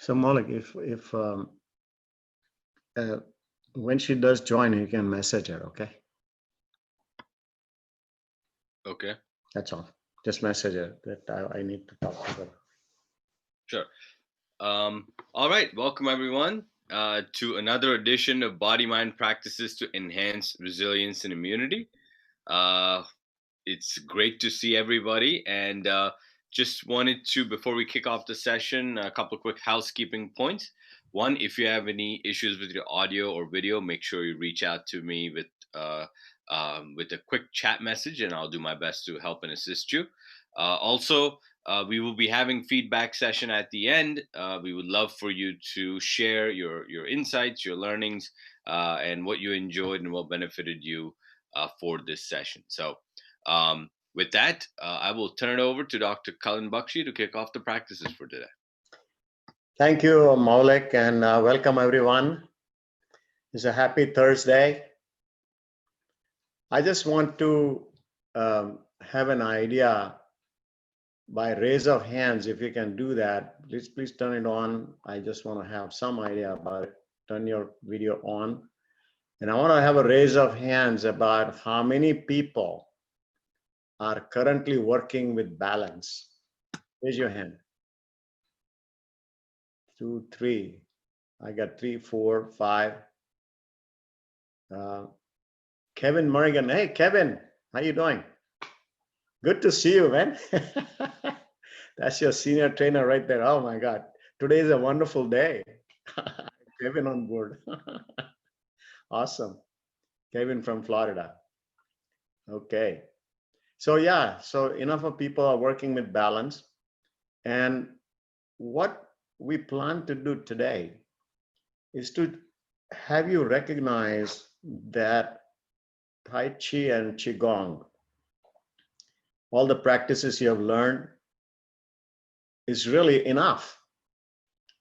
So Maulik, if uh, when she does join, you can message her. Okay, Okay, that's all. Just message her that I need to talk to her. sure. All right, welcome everyone to another edition of Body Mind Practices to Enhance Resilience and Immunity. Uh, it's great to see everybody, and just wanted to, before we kick off the session, a couple of quick housekeeping points. One, if you have any issues with your audio or video, make sure you reach out to me with a quick chat message, and I'll do my best to help and assist you. Also, we will be having feedback session at the end. We would love for you to share your insights, your learnings, and what you enjoyed and what benefited you for this session. So, with that, I will turn it over to Dr. Cullen Bakshi to kick off the practices for today. Thank you, Maulik, and welcome everyone. It's a happy Thursday. I just want to have an idea by raise of hands. If you can do that, please turn it on. I just want to have some idea about it. Turn your video on. And I want to have a raise of hands about how many people are currently working with balance. Raise your hand. 2, 3. I got 3, 4, 5. Kevin Morgan. Hey, Kevin, how you doing? Good to see you, man. That's your senior trainer right there. Oh my God. Today is a wonderful day. Kevin on board. Awesome. Kevin from Florida. Okay. So yeah, so enough of people are working with balance. And what we plan to do today is to have you recognize that Tai Chi and Qigong, all the practices you have learned, is really enough.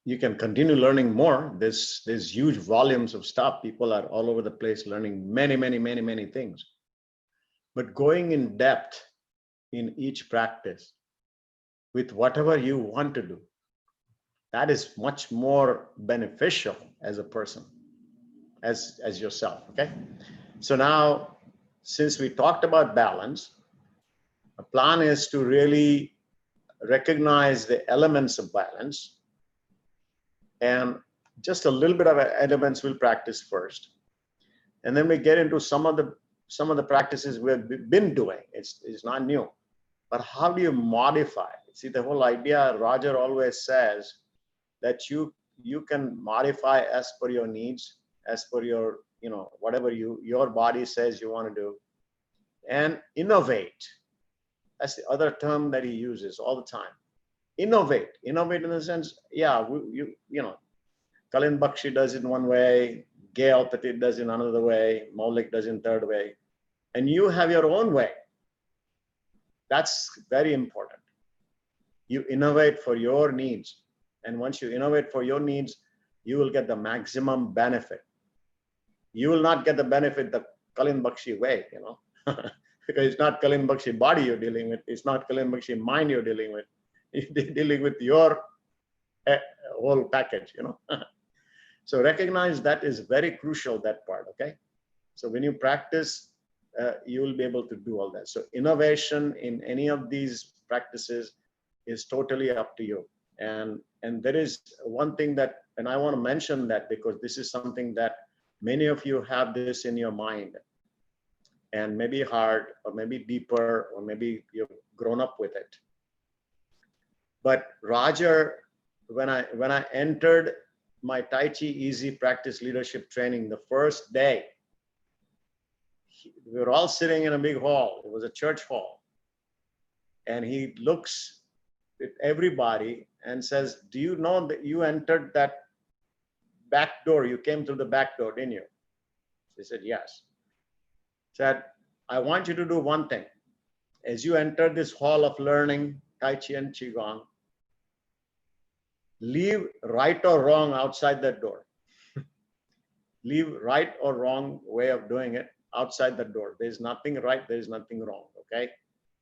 You can continue learning more. There's huge volumes of stuff. People are all over the place learning many things. But going in depth in each practice with whatever you want to do, that is much more beneficial as a person, as yourself. Okay. So now, since we talked about balance, a plan is to really recognize the elements of balance, and just a little bit of elements we'll practice first, and then we get into some of the practices we've been doing. It's not new, but how do you modify? See, the whole idea, Roger always says that you can modify as per your needs, as per your, whatever your body says you want to do, and innovate. That's the other term that he uses all the time. Innovate in the sense, yeah, Cullen Bakshi does it one way, Gail Petit does it another way, Maulik does it third way, and you have your own way. That's very important. You innovate for your needs, and once you innovate for your needs, you will get the maximum benefit. You will not get the benefit the Cullen Bakshi way, because it's not Cullen Bakshi body you're dealing with. It's not Cullen Bakshi mind you're dealing with. You're dealing with your whole package, So recognize that is very crucial, that part, okay? So when you practice, you will be able to do all that. So innovation in any of these practices is totally up to you. And there is one thing that, and I want to mention that because this is something that many of you have this in your mind, and maybe hard, or maybe deeper, or maybe you've grown up with it. But Roger, when I entered my Tai Chi Easy Practice Leadership Training the first day, we were all sitting in a big hall. It was a church hall. And he looks at everybody and says, do you know that you entered that back door? You came through the back door, didn't you? They said, yes. Said, I want you to do one thing. As you enter this hall of learning, Tai Chi and Qigong, leave right or wrong outside that door. Leave right or wrong way of doing it outside the door. There's nothing right, there's nothing wrong, okay?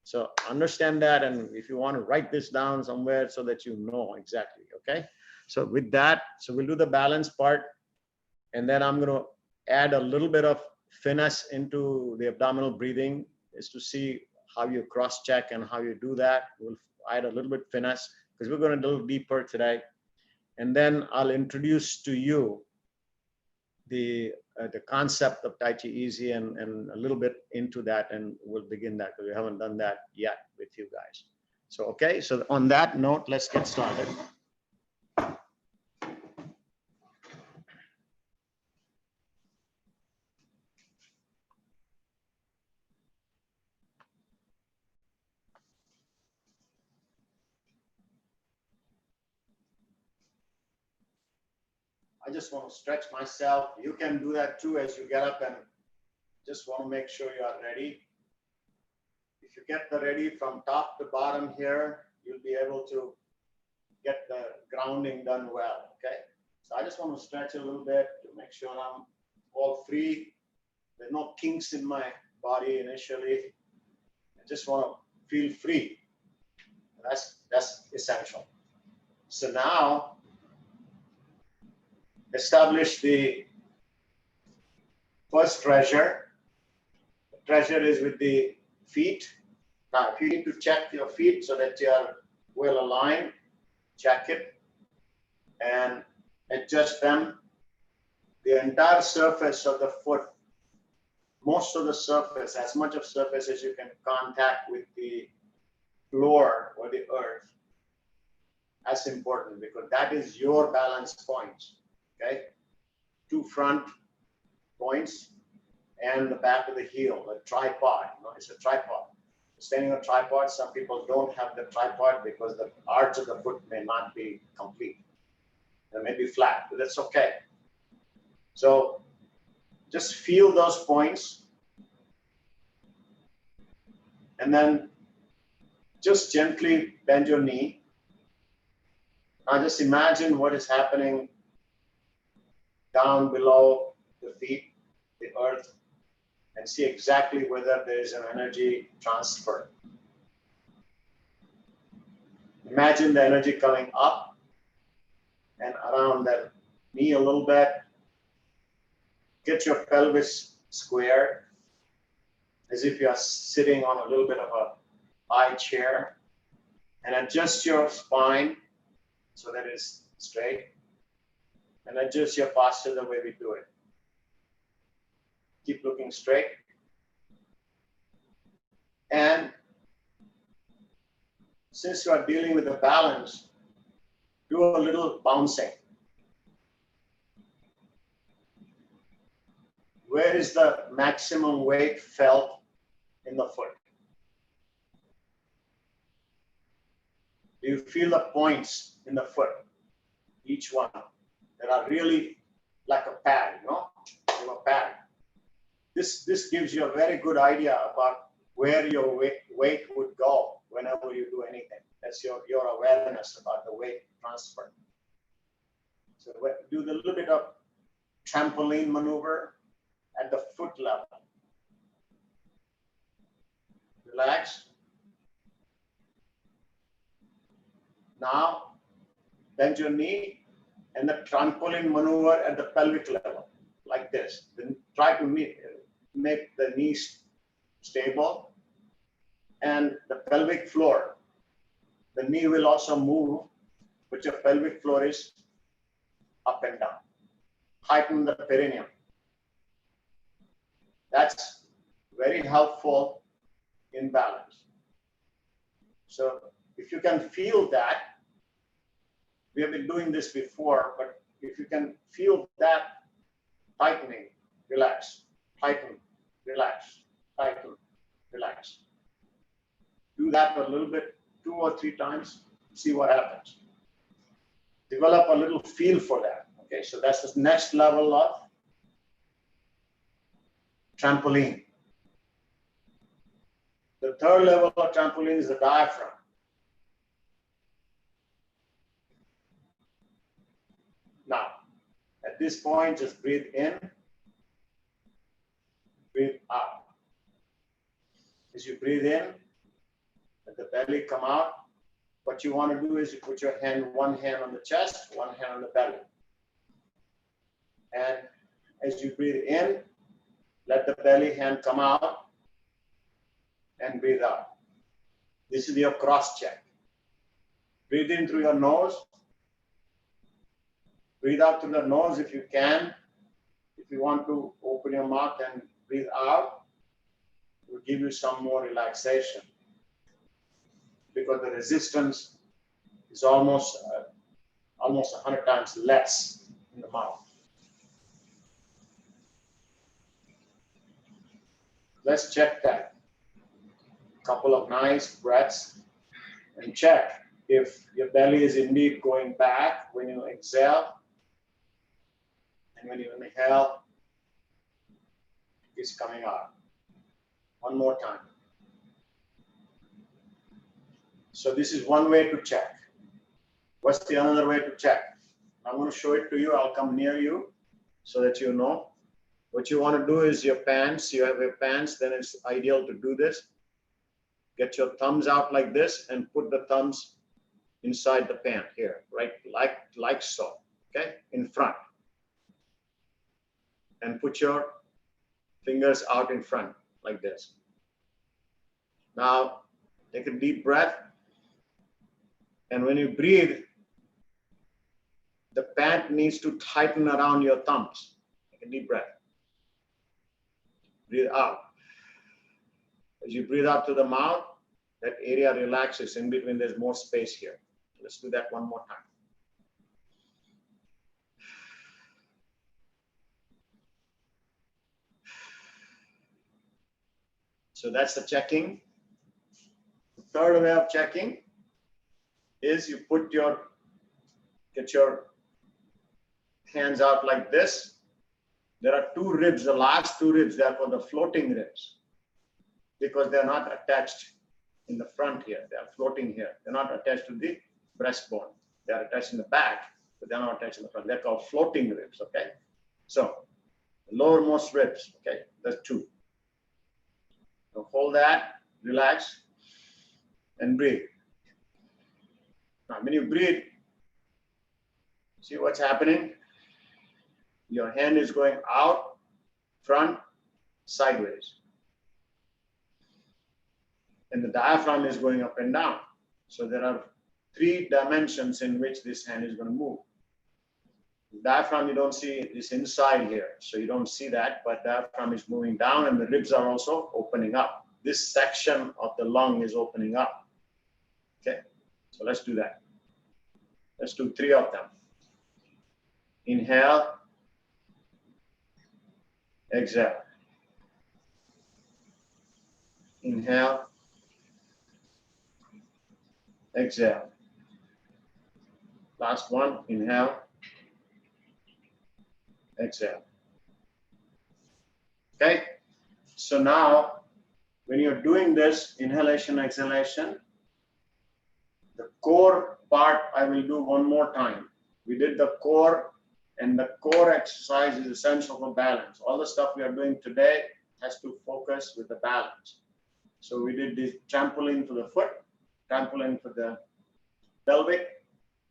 So understand that, and if you want to write this down somewhere so that you know exactly, okay? So with that, so we'll do the balance part, and then I'm going to add a little bit of finesse into the abdominal breathing, is to see how you cross check and how you do that. We'll add a little bit finesse because we're going a little deeper today. And then I'll introduce to you the concept of Tai Chi Easy and a little bit into that, and we'll begin that because we haven't done that yet with you guys. So, okay, so on that note, let's get started. I just want to stretch myself. You can do that too as you get up, and just want to make sure you are ready. If you get the ready from top to bottom here, you'll be able to get the grounding done well, okay? So I just want to stretch a little bit to make sure I'm all free. There's no kinks in my body initially. I just want to feel free. That's essential. So now, establish the first treasure. The treasure is with the feet. Now, if you need to check your feet so that you are well aligned, check it and adjust them. The entire surface of the foot, most of the surface, as much of surface as you can contact with the floor or the earth. That's important because that is your balance points, okay? 2 front points and the back of the heel, a tripod, it's a tripod. Standing on a tripod, some people don't have the tripod because the arch of the foot may not be complete. It may be flat, but that's okay. So just feel those points and then just gently bend your knee. Now just imagine what is happening down below the feet, the earth, and see exactly whether there is an energy transfer. Imagine the energy coming up and around the knee a little bit. Get your pelvis square as if you are sitting on a little bit of a high chair, and adjust your spine so that it's straight, and adjust your posture the way we do it. Keep looking straight. And since you are dealing with the balance, do a little bouncing. Where is the maximum weight felt in the foot? Do you feel the points in the foot? Each one that are really like a pad, a pad. This gives you a very good idea about where your weight would go whenever you do anything. That's your awareness about the weight transfer. So do the little bit of trampoline maneuver at the foot level. Relax. Now, bend your knee and the trampoline maneuver at the pelvic level, like this. Then try to make the knees stable and the pelvic floor. The knee will also move, but your pelvic floor is up and down. Heighten the perineum. That's very helpful in balance. So if you can feel that, we have been doing this before, but if you can feel that tightening, relax, tighten, relax, tighten, relax. Do that a little bit, 2 or 3 times, see what happens. Develop a little feel for that. Okay, so that's the next level of trampoline. The third level of trampoline is the diaphragm. Now, at this point, just breathe in, breathe out. As you breathe in, let the belly come out, what you want to do is you put your one hand on the chest, one hand on the belly. And as you breathe in, let the belly hand come out and breathe out. This is your cross check. Breathe in through your nose. Breathe out through the nose if you can. If you want to open your mouth and breathe out, it will give you some more relaxation, because the resistance is almost 100 times less in the mouth. Let's check that. Couple of nice breaths and check if your belly is indeed going back when you exhale, and when you inhale, it's coming out. One more time. So this is one way to check. What's the another way to check? I'm going to show it to you. I'll come near you so that you know. What you want to do is your pants. You have your pants, then it's ideal to do this. Get your thumbs out like this and put the thumbs inside the pant here, right? Like so, okay? In front. And put your fingers out in front like this. Now, take a deep breath. And when you breathe, the pant needs to tighten around your thumbs. Take a deep breath. Breathe out. As you breathe out through the mouth, that area relaxes. In between, there's more space here. Let's do that one more time. So that's the checking. The third way of checking is you get your hands out like this. There are two ribs, the last two ribs, they are called the floating ribs, because they're not attached in the front here. They are floating here. They're not attached to the breastbone. They are attached in the back, but they're not attached in the front. They're called floating ribs, okay? So, the lowermost ribs, okay? There's two. So hold that, relax, and breathe. Now, when you breathe, see what's happening? Your hand is going out, front, sideways. And the diaphragm is going up and down. So there are 3 dimensions in which this hand is going to move. The diaphragm, you don't see this inside here, so you don't see that, but diaphragm is moving down and the ribs are also opening up. This section of the lung is opening up. Okay, so let's do that. Let's do 3 of them. Inhale, exhale. Inhale, exhale. Last one, inhale, exhale. Okay, so now when you're doing this inhalation, exhalation, the core part I will do one more time. We did the core, and the core exercise is essential for balance. All the stuff we are doing today has to focus with the balance. So we did this trampoline for the foot, trampoline for the pelvic,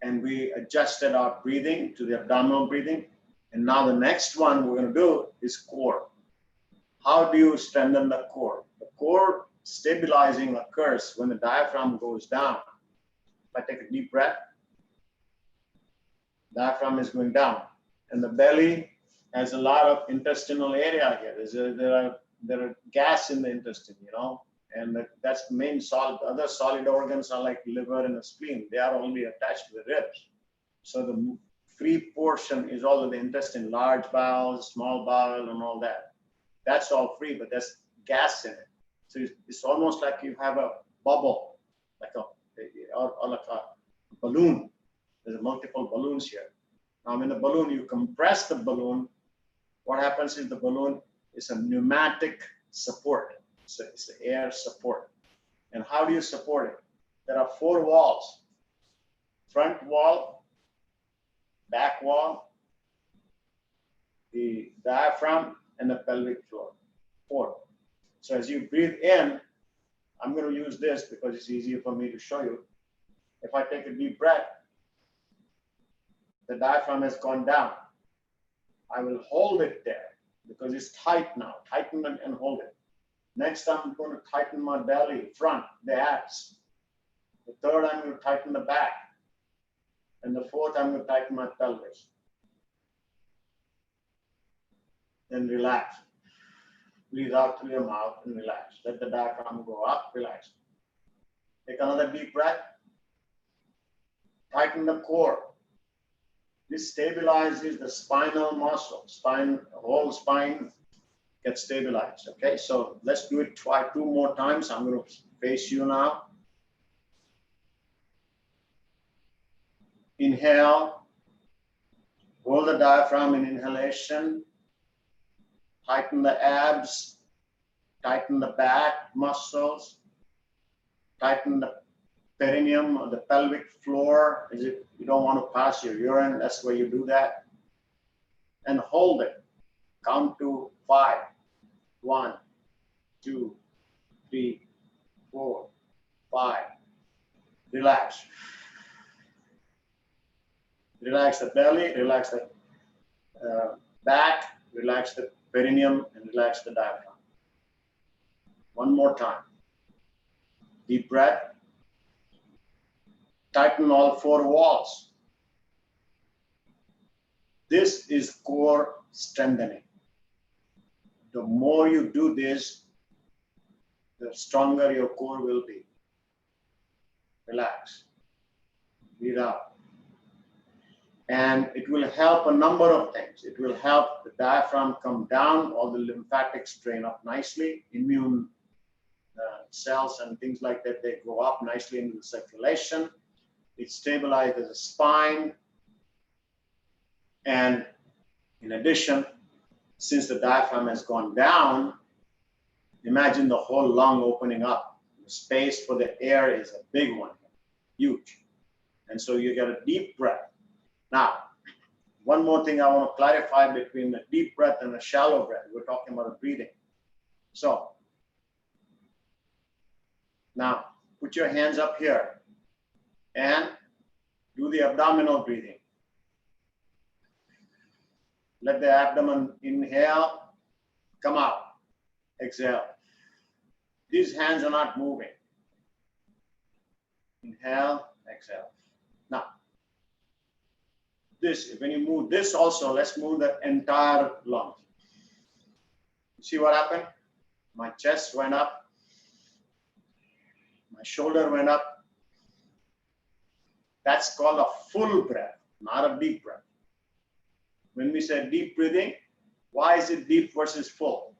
and we adjusted our breathing to the abdominal breathing. And now the next one we're going to do is core. How do you strengthen the core? The core stabilizing occurs when the diaphragm goes down. If I take a deep breath, diaphragm is going down, and the belly has a lot of intestinal area here. There are gas in the intestine, you know, and that's the main solid. The other solid organs are like liver and the spleen. They are only attached to the ribs. So the free portion is all of the intestine, large bowel, small bowel, and all that. That's all free, but there's gas in it. So it's almost like you have a bubble, like a balloon. There's multiple balloons here. Now in the balloon, you compress the balloon. What happens is the balloon is a pneumatic support. It's an air support. And how do you support it? There are 4 walls: front wall, back wall, the diaphragm, and the pelvic floor. 4. So as you breathe in, I'm going to use this because it's easier for me to show you. If I take a deep breath, the diaphragm has gone down. I will hold it there because it's tight now. Tighten it and hold it. Next, I'm going to tighten my belly, front, the abs. The third, I'm going to tighten the back. And the fourth, I'm going to tighten my pelvis. Then relax. Breathe out through your mouth and relax. Let the diaphragm go up, relax. Take another deep breath. Tighten the core. This stabilizes the spinal muscle. Whole spine gets stabilized. Okay, so let's do it two more times. I'm going to face you now. Inhale. Hold the diaphragm in inhalation. Tighten the abs. Tighten the back muscles. Tighten the perineum or the pelvic floor. You don't want to pass your urine, that's where you do that. And hold it. Count to 5. 1, 2, 3, 4, 5. Relax. Relax the belly, relax the back, relax the perineum, and relax the diaphragm. One more time. Deep breath. Tighten all 4 walls. This is core strengthening. The more you do this, the stronger your core will be. Relax. Breathe out. And it will help a number of things. It will help the diaphragm come down, all the lymphatics drain up nicely, immune cells and things like that, they go up nicely into the circulation. It stabilizes the spine. And in addition, since the diaphragm has gone down, imagine the whole lung opening up. The space for the air is a big one, huge. And so you get a deep breath. Now, one more thing I want to clarify between the deep breath and the shallow breath. We're talking about breathing. So, now put your hands up here and do the abdominal breathing. Let the abdomen inhale, come out, exhale. These hands are not moving. Inhale, exhale. Now, when you move this also, let's move the entire lung. See what happened? My chest went up. My shoulder went up. That's called a full breath, not a deep breath. When we say deep breathing, why is it deep versus full?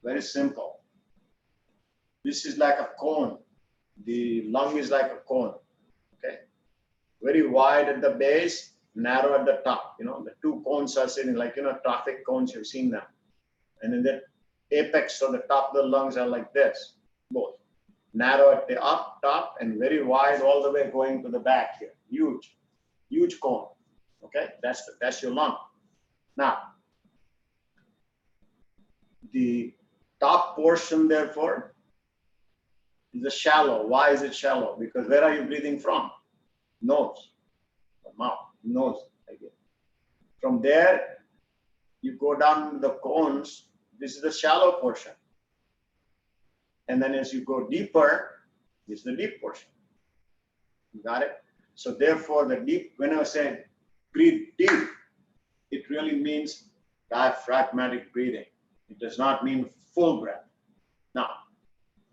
Very simple. This is like a cone. The lung is like a cone. Okay. Very wide at the base, narrow at the top. The 2 cones are sitting like, traffic cones, you've seen them. And then the apex or the top of the lungs are like this, both. Narrow at the top and very wide all the way going to the back here. Huge, huge cone. Okay, that's your lung. Now, the top portion, therefore, is the shallow. Why is it shallow? Because where are you breathing from? Nose, or mouth, nose. Again. From there, you go down the cones. This is the shallow portion. And then as you go deeper, this is the deep portion. You got it? So therefore, when I say breathe deep, it really means diaphragmatic breathing. It does not mean full breath. Now,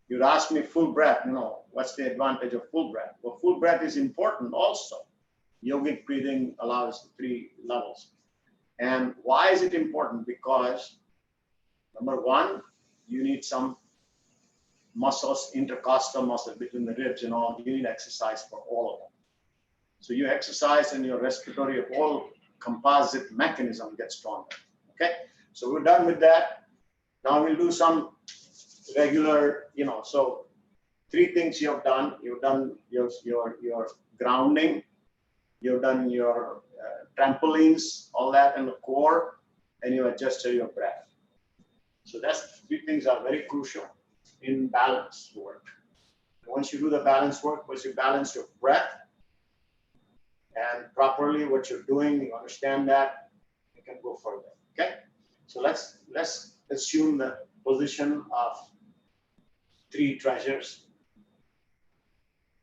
you'd ask me full breath, what's the advantage of full breath? Well, full breath is important also. Yogic breathing allows 3 levels. And why is it important? Because number 1, you need some muscles, intercostal muscle between the ribs and all. You need exercise for all of them. So you exercise and your respiratory whole composite mechanism gets stronger. Okay, so we're done with that. Now we'll do some regular, so 3 things you have done. You've done your grounding, you've done your trampolines, all that in the core, and you adjusted your breath. So that's 3 things are very crucial in balance work. Once you do the balance work, once you balance your breath and properly what you're doing, you understand that, you can go further. Okay? So let's assume the position of three treasures.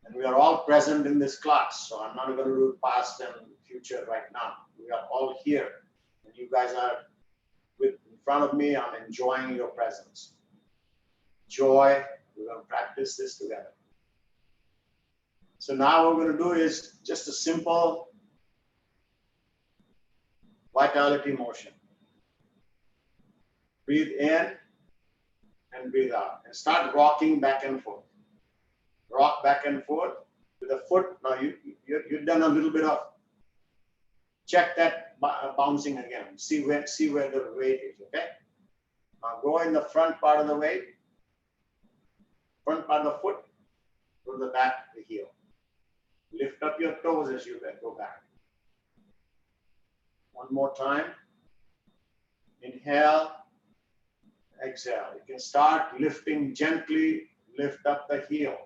And we are all present in this class. So I'm not going to do past and future right now. We are all here. And you guys are in front of me. I'm enjoying your presence. Joy. We're going to practice this together. So now what we're going to do is just a simple vitality motion. Breathe in and breathe out. And start rocking back and forth. Rock back and forth with the foot. Now you've done a little bit of, check that bouncing again. See where the weight is, okay? Now go in the front part of the weight, front part of the foot, go to the back of the heel. Lift up your toes as you go back. One more time. Inhale, exhale. You can start lifting gently, lift up the heel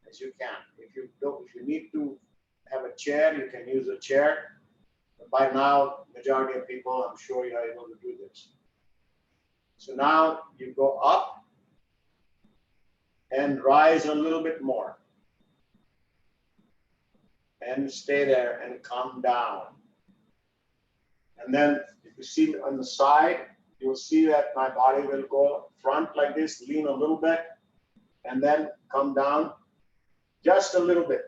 as you can. If you need to have a chair, you can use a chair. But by now, majority of people, I'm sure you are able to do this. So now you go up and rise a little bit more. And stay there and come down. And then if you see on the side, you'll see that my body will go front like this, lean a little bit, and then come down just a little bit,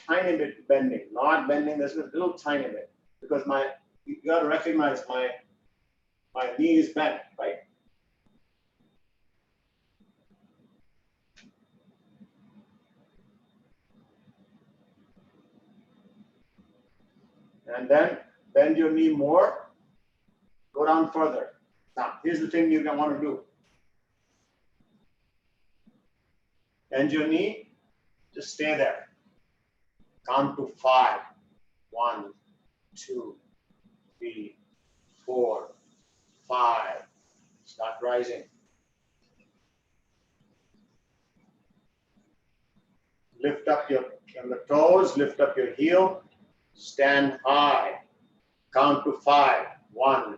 tiny bit bending, not bending this, a little tiny bit, because you got to recognize my knee is bent, right? And then bend your knee more, go down further. Now, here's the thing you're going to want to do. Bend your knee, just stay there. Count to 5. 1, 2, 3, 4, 5. Start rising. Lift up on the toes, lift up your heel. Stand high. Count to 5. 1,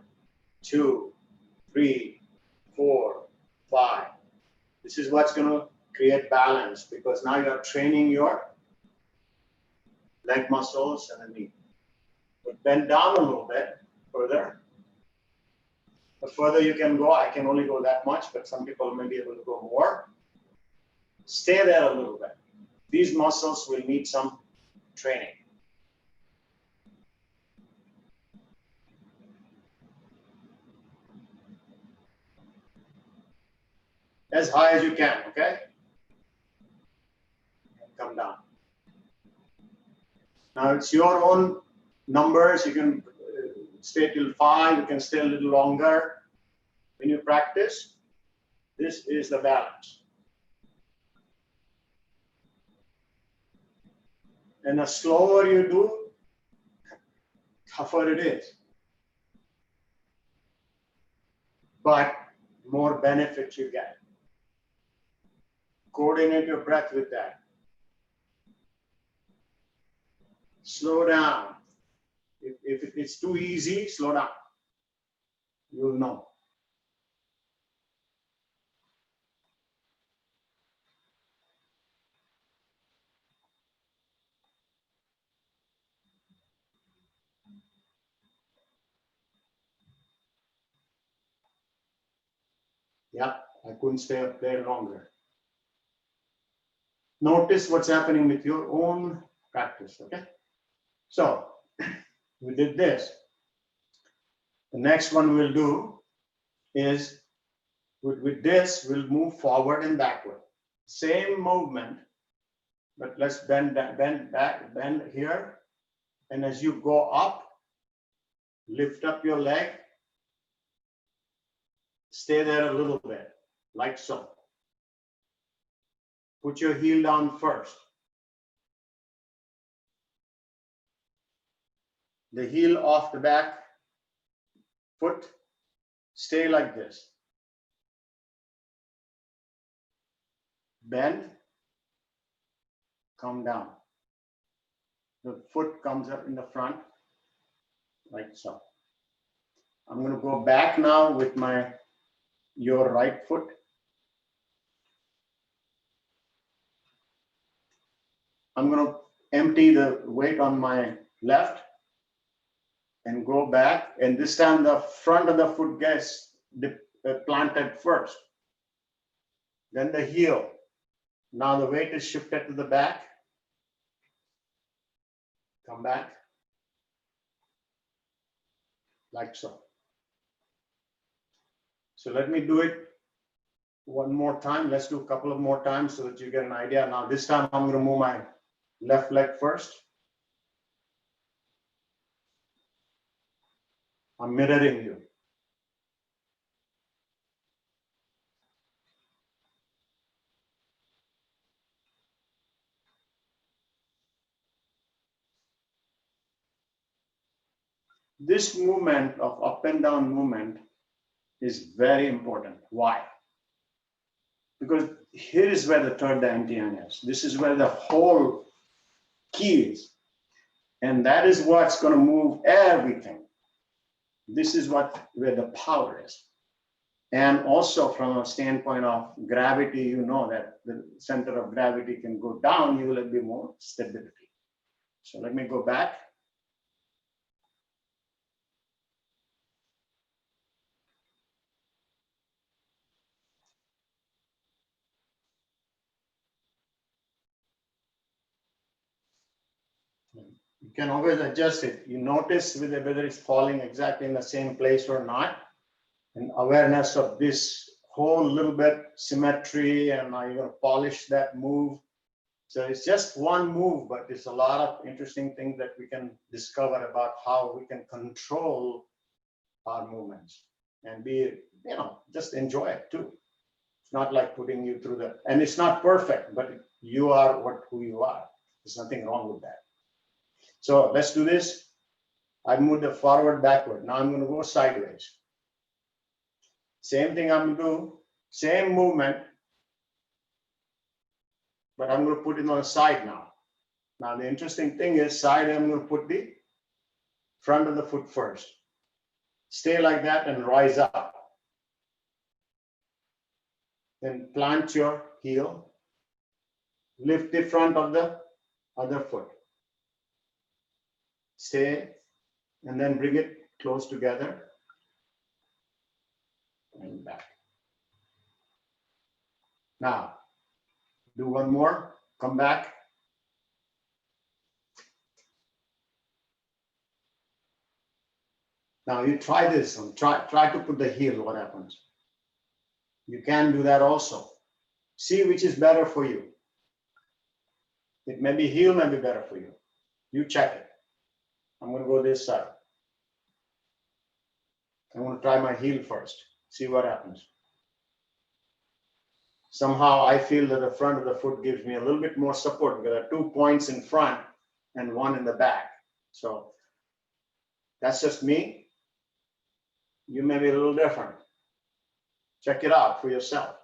2, 3, 4, 5. This is what's going to create balance, because now you're training your leg muscles and the knee. But bend down a little bit further. The further you can go, I can only go that much, but some people may be able to go more. Stay there a little bit. These muscles will need some training. As high as you can, okay? And come down. Now it's your own numbers. You can stay till 5. You can stay a little longer. When you practice, this is the balance. And the slower you do, tougher it is. But more benefit you get. Coordinate your breath with that. Slow down. If it's too easy, slow down. You'll know. Yeah, I couldn't stay up there longer. Notice what's happening with your own practice, okay? So, we did this. The next one we'll do is, with this, we'll move forward and backward. Same movement, but let's bend here. And as you go up, lift up your leg. Stay there a little bit, like so. Put your heel down first. The heel off the back foot, stay like this. Bend, come down. The foot comes up in the front, like so. I'm going to go back now with your right foot. I'm going to empty the weight on my left and go back. And this time the front of the foot gets planted first. Then the heel. Now the weight is shifted to the back. Come back. Like so. So let me do it one more time. Let's do a couple of more times so that you get an idea. Now this time I'm going to move my left leg first. I'm mirroring you. This movement of up and down movement is very important. Why? Because here is where the third dantian is. This is where the whole key is. And that is what's going to move everything. This is where the power is. And also from a standpoint of gravity, you know that the center of gravity can go down, you will have more stability. So let me go back. You can always adjust it. You notice whether it's falling exactly in the same place or not. And awareness of this whole little bit symmetry, and now you're going to polish that move. So it's just one move, but there's a lot of interesting things that we can discover about how we can control our movements and be, just enjoy it too. It's not like putting you through the, and it's not perfect, but you are who you are. There's nothing wrong with that. So let's do this. I moved the forward, backward. Now I'm going to go sideways. Same thing I'm going to do, same movement, but I'm going to put it on the side now. Now the interesting thing is side, I'm going to put the front of the foot first. Stay like that and rise up. Then plant your heel. Lift the front of the other foot. Stay, and then bring it close together. And back. Now, do one more, come back. Now you try this one, try to put the heel, what happens? You can do that also. See which is better for you. It may be heel, may be better for you. You check it. I'm going to go this side. I'm going to try my heel first, see what happens. Somehow I feel that the front of the foot gives me a little bit more support because there are 2 points in front and 1 in the back. So that's just me. You may be a little different. Check it out for yourself.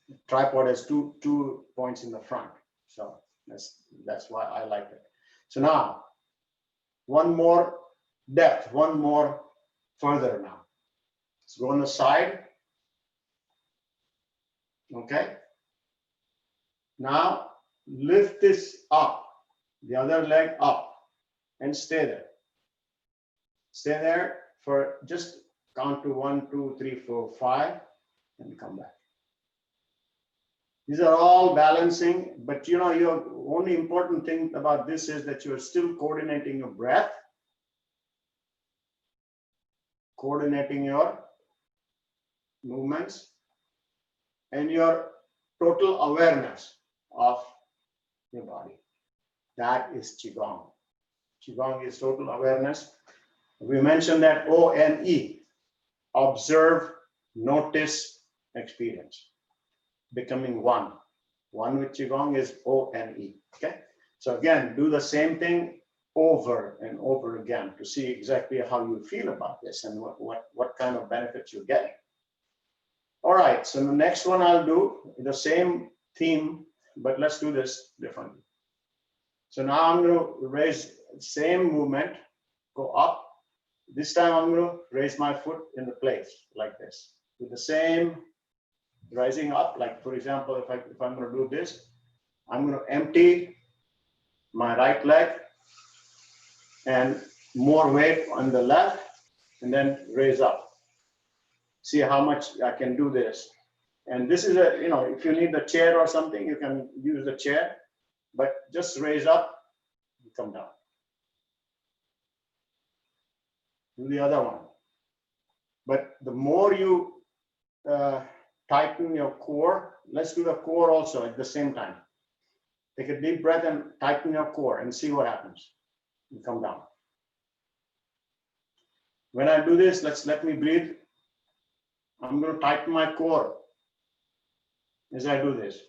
The tripod has two points in the front. So that's why I like it. So now, one more depth, one more further now. Let's go on the side. Okay. Now lift this up, the other leg up, and stay there. Stay there for just count to 1, 2, 3, 4, 5, and come back. These are all balancing, but your only important thing about this is that you are still coordinating your breath, coordinating your movements, and your total awareness of your body. That is Qigong. Qigong is total awareness. We mentioned that ONE, observe, notice, experience. Becoming one. One with Qigong is ONE. Okay. So again, do the same thing over and over again to see exactly how you feel about this and what kind of benefits you're getting. All right, so the next one I'll do the same theme, but let's do this differently. So now I'm going to raise same movement, go up. This time I'm going to raise my foot in the place like this with the same rising up. Like for example, if I'm going to do this, I'm going to empty my right leg and more weight on the left and then raise up. See how much I can do this. And this is a, if you need the chair or something, you can use the chair, but just raise up and come down. Do the other one. But the more you tighten your core, let's do the core also at the same time. Take a deep breath and tighten your core and see what happens. And come down. When I do this, let me breathe. I'm going to tighten my core as I do this.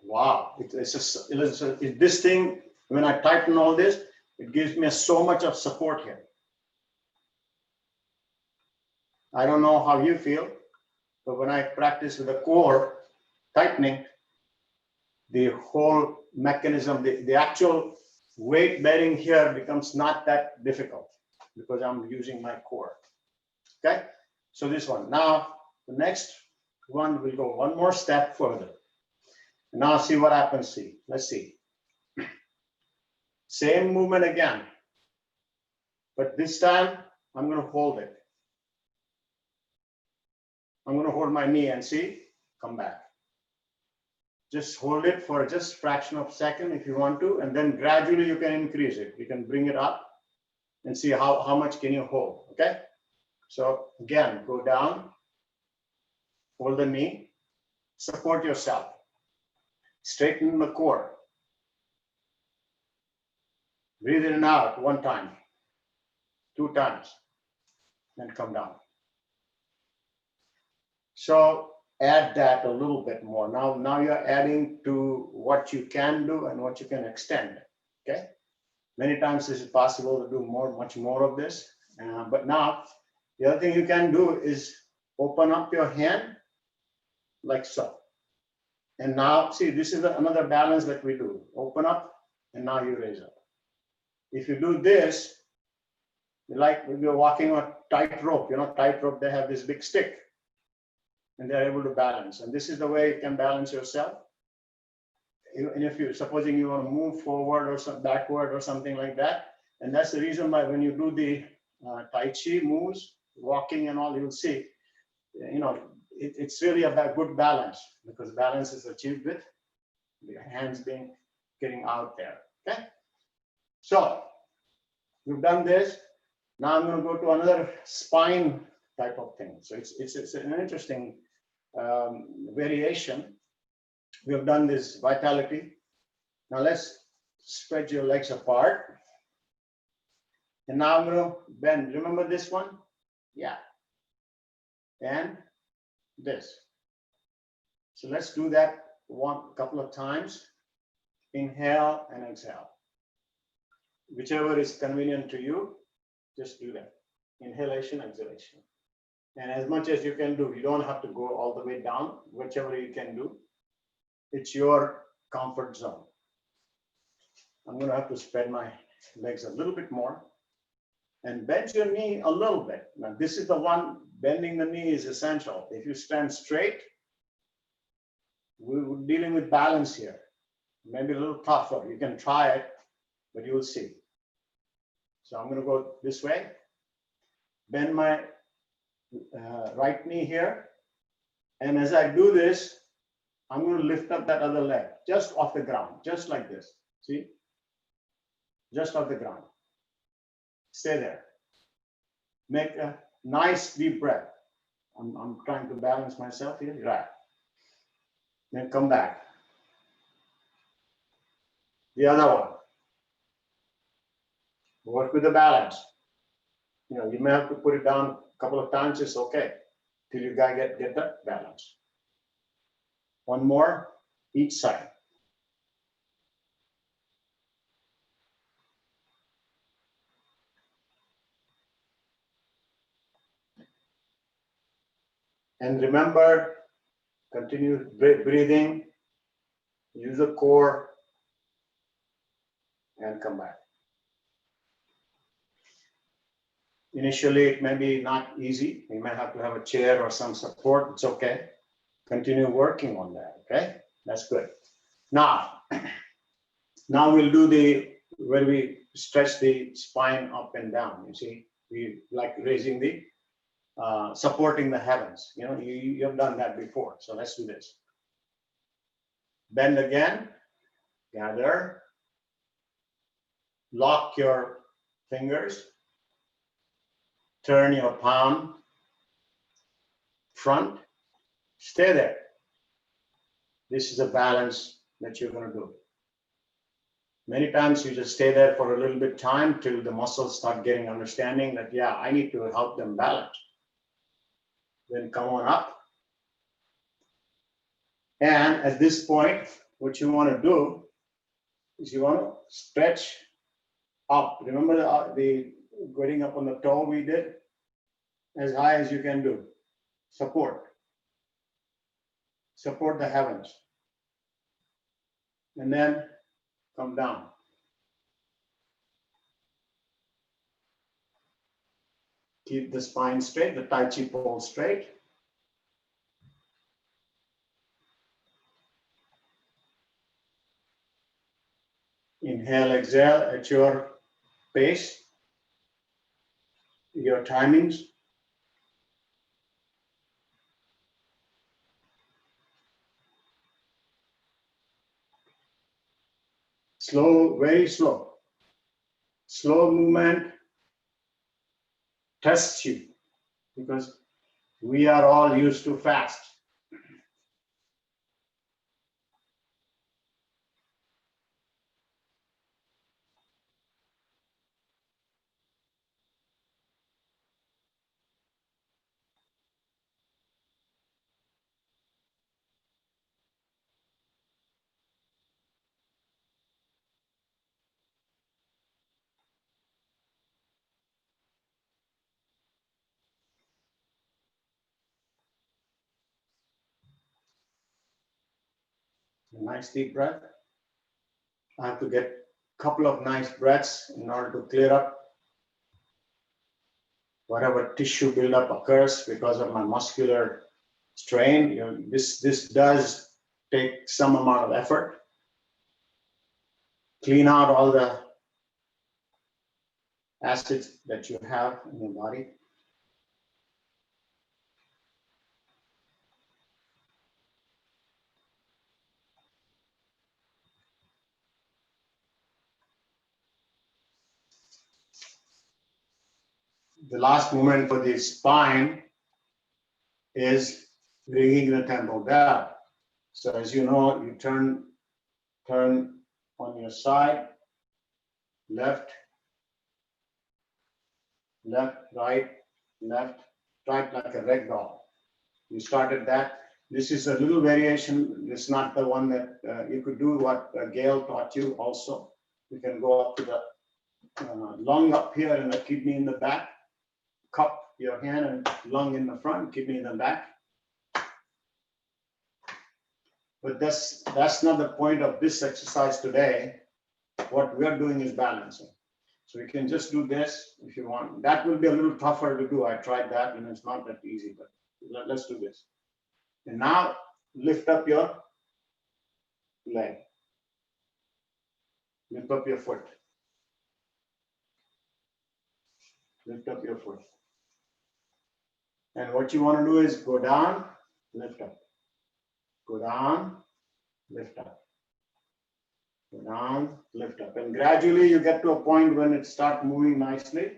Wow, this thing, when I tighten all this, it gives me so much of support here. I don't know how you feel, but when I practice with the core tightening, the whole mechanism, the actual weight bearing here becomes not that difficult because I'm using my core. Okay, so this one. Now, the next one will go one more step further. Now see what happens. See, let's see. Same movement again, but this time I'm going to hold it. I'm going to hold my knee and see, come back. Just hold it for just a fraction of a second if you want to, and then gradually you can increase it. You can bring it up and see how much can you hold, okay? So again, go down, hold the knee, support yourself, straighten the core. Breathe in and out one time, 2 times, then come down. So add that a little bit more. Now you're adding to what you can do and what you can extend, okay? Many times this is possible to do much more of this, but now the other thing you can do is open up your hand like so. And now, see, this is another balance that we do. Open up, and now you raise up. If you do this, like when you're walking on tightrope, tightrope, they have this big stick, and they're able to balance. And this is the way you can balance yourself. And if you, supposing you want to move forward or some backward or something like that, and that's the reason why when you do the Tai Chi moves, walking and all, you'll see, it's really about good balance, because balance is achieved with the hands getting out there. Okay, so we've done this. Now I'm going to go to another spine type of thing. So it's an interesting variation. We have done this vitality. Now let's spread your legs apart. And now I'm going to bend. Remember this one? Yeah. And this. So let's do that couple of times. Inhale and exhale. Whichever is convenient to you, just do that. Inhalation, exhalation. And as much as you can do, you don't have to go all the way down, whichever you can do. It's your comfort zone. I'm going to have to spread my legs a little bit more and bend your knee a little bit. Now, this is the one, bending the knee is essential. If you stand straight, we're dealing with balance here. Maybe a little tougher. You can try it, but you will see. So I'm going to go this way, bend my right knee here. And as I do this, I'm going to lift up that other leg just off the ground, just like this. See? Just off the ground. Stay there. Make a nice deep breath. I'm trying to balance myself here. Right. Then come back. The other one. Work with the balance. You may have to put it down a couple of times. It's okay till you guys get that balance. One more each side. And remember, Continue breathing, use the core, and come back. Initially, it may be not easy. You may have to have a chair or some support. It's okay. Continue working on that, okay? That's good. Now we'll do where we stretch the spine up and down. You see, we like raising the, supporting the heavens. You know, you have done that before. So let's do this. Bend again, gather, lock your fingers, turn your palm front, stay there. This is a balance that you're going to do. Many times you just stay there for a little bit time till the muscles start getting understanding that, yeah, I need to help them balance. Then come on up. And at this point, what you want to do is you want to stretch up. Remember the getting up on the toe we did? As high as you can do. Support. Support the heavens. And then come down. Keep the spine straight, the Tai Chi pose straight. Inhale, exhale at your pace, your timings. Slow, very slow. Slow movement tests you because we are all used to fast. A nice deep breath. I have to get a couple of nice breaths in order to clear up whatever tissue buildup occurs because of my muscular strain. You know, this does take some amount of effort. Clean out all the acids that you have in your body. The last movement for the spine is bringing the temple down. So as you know, you turn on your side, left, right, left, right, like a rag doll. You started that. This is a little variation. It's not the one that you could do what Gail taught you also. You can go up to the lung up here and the kidney in the back. Cup your hand and lung in the front, kidney in the back. But that's not the point of this exercise today. What we are doing is balancing. So you can just do this if you want. That will be a little tougher to do. I tried that and it's not that easy, but let's do this. And now lift up your leg. Lift up your foot. Lift up your foot. And what you want to do is go down, lift up. Go down, lift up. Go down, lift up. And gradually you get to a point when it starts moving nicely.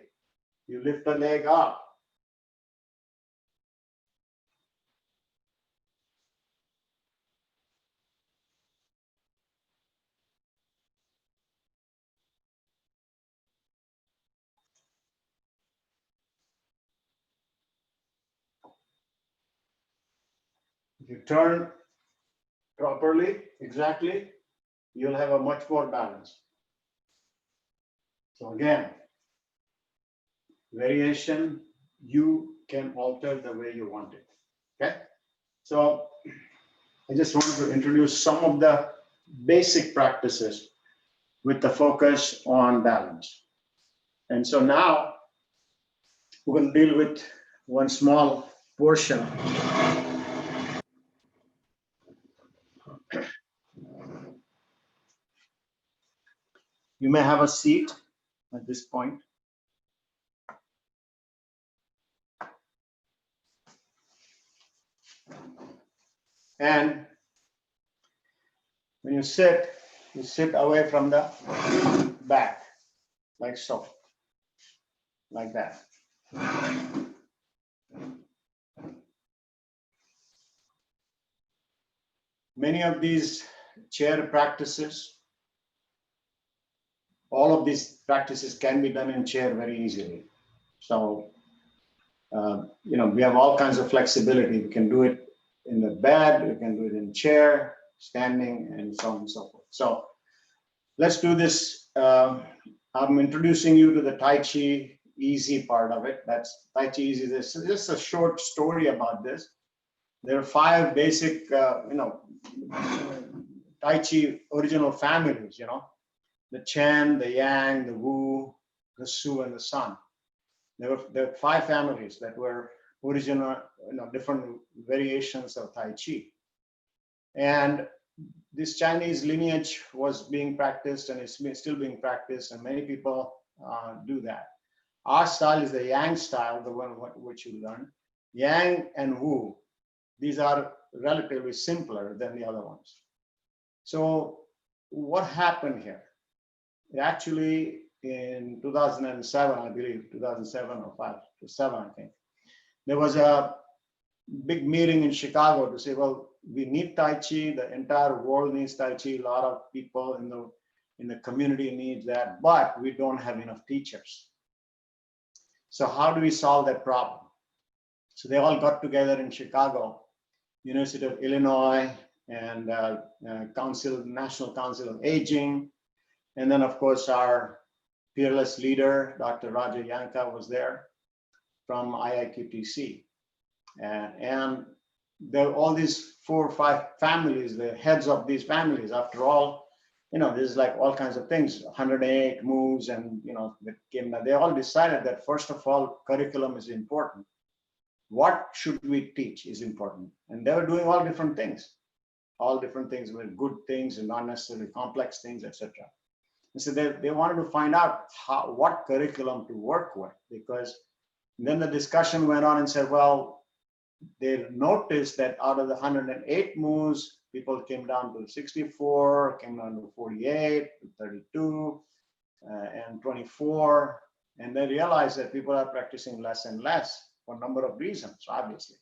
You lift the leg up. If you turn properly, exactly, you'll have a much more balance. So again, variation, you can alter the way you want it. Okay? So I just wanted to introduce some of the basic practices with the focus on balance. And so now we're going to deal with one small portion. You may have a seat at this point. And when you sit away from the back, like so, like that. Many of these chair practices, all of these practices can be done in chair very easily. So, we have all kinds of flexibility. We can do it in the bed, we can do it in chair, standing, and so on and so forth. So let's do this. I'm introducing you to the Tai Chi Easy part of it. That's Tai Chi Easy. This is just a short story about this. There are 5 basic, Tai Chi original families, the Chen, the Yang, the Wu, the Su, and the Sun. There were 5 families that were original, different variations of Tai Chi. And this Chinese lineage was being practiced and is still being practiced, and many people do that. Our style is the Yang style, the one which you learn. Yang and Wu, these are relatively simpler than the other ones. So what happened here? Actually, in 2007, I believe, 2007 or 5 to 7, I think, there was a big meeting in Chicago to say, well, we need Tai Chi, the entire world needs Tai Chi, a lot of people in the community need that, but we don't have enough teachers. So how do we solve that problem? So they all got together in Chicago, University of Illinois, and National Council of Aging. And then, of course, our fearless leader, Dr. Raja Yanka, was there from IIQTC. And there are all these 4 or 5 families, the heads of these families. After all, there's like all kinds of things, 108 moves, and they all decided that first of all, curriculum is important. What should we teach is important. And they were doing all different things with good things and not necessarily complex things, etc. And so they wanted to find out what curriculum to work with, because then the discussion went on and said, well, they noticed that out of the 108 moves, people came down to 64, came down to 48, 32, and 24. And they realized that people are practicing less and less for a number of reasons, obviously.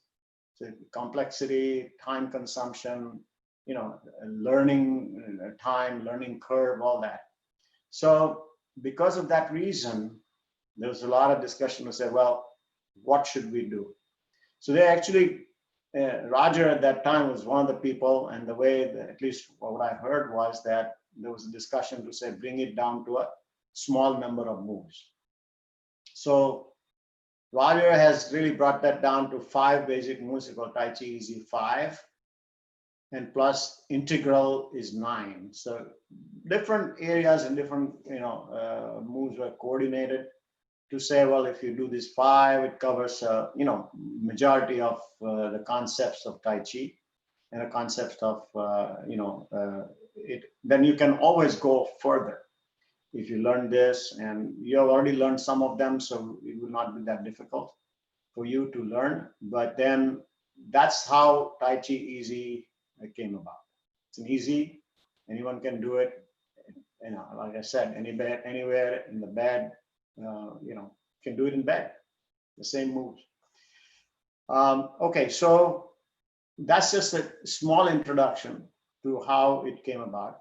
So complexity, time consumption, learning time, learning curve, all that. So because of that reason, there was a lot of discussion to say, well, what should we do? So they actually, Roger at that time was one of the people, and the way that, at least what I heard was that there was a discussion to say, bring it down to a small number of moves. So Roger has really brought that down to 5 basic moves called Tai Chi Easy 5, and plus integral is 9. So different areas and different moves were coordinated to say, well, if you do this 5, it covers majority of the concepts of Tai Chi and the concepts of it. Then you can always go further if you learn this, and you have already learned some of them, so it will not be that difficult for you to learn. But then that's how Tai Chi Easy came about. It's an easy, anyone can do it. Like I said, anywhere in the bed, can do it in bed, the same moves. Okay, so that's just a small introduction to how it came about.